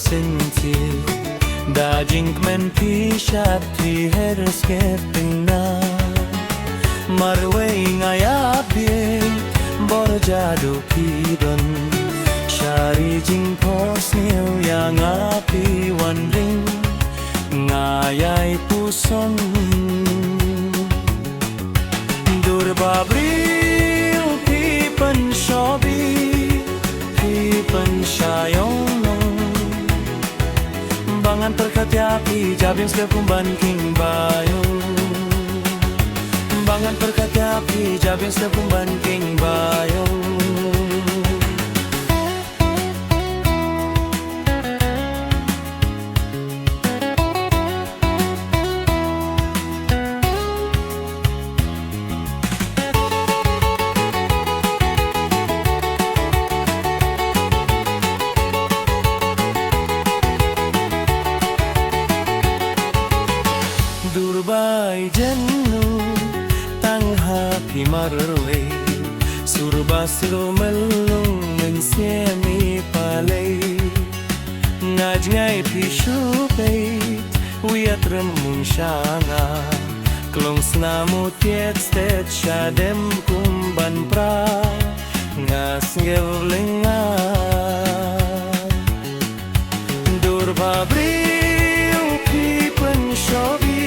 sentil Da jink men pishat ti herskepinna Marway ngaya bit borjado pidon Shari jing pos niu yang api wandring Ngayay puson Durbabril pipan shobi Pipan syayong Bangan perkatiapi jabing sekumban king bayong Bangan perkatiapi jabing sekumban king bayong Durbai jennu tang hapi marwe surba silo melung mensiemi palei ngaj ngai pishu peit wiat remun shanga klong snamu tiet stet shadem kumban pra ngas ngevlenga Durbabri pipen shobi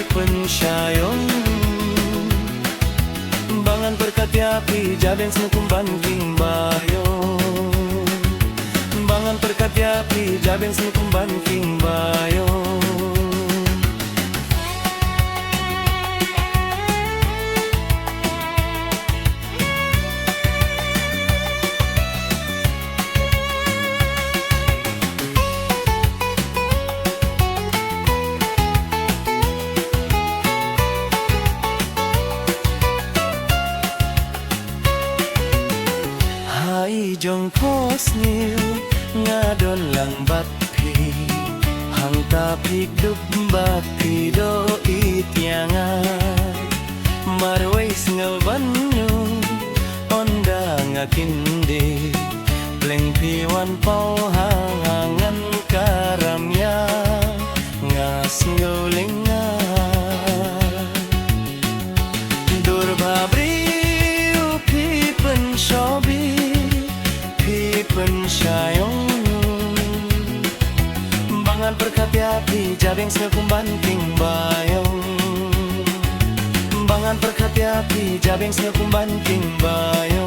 Pensyayong Bangan perkatiapi jabeng sekumban king bayong Bangan perkatiapi jabeng sekumban king bayong Jong pos niu ngadon lang batpi hang tapik dup batpi do itianga marway singal banyu onda ngakinde bleng piwan pau hangangan karamnya ngasngolinga Durbabri upi penshobi Pensyayong Bangan perkatiapi jabeng sekumban king bayong Bangan perkatiapi jabeng sekumban king bayong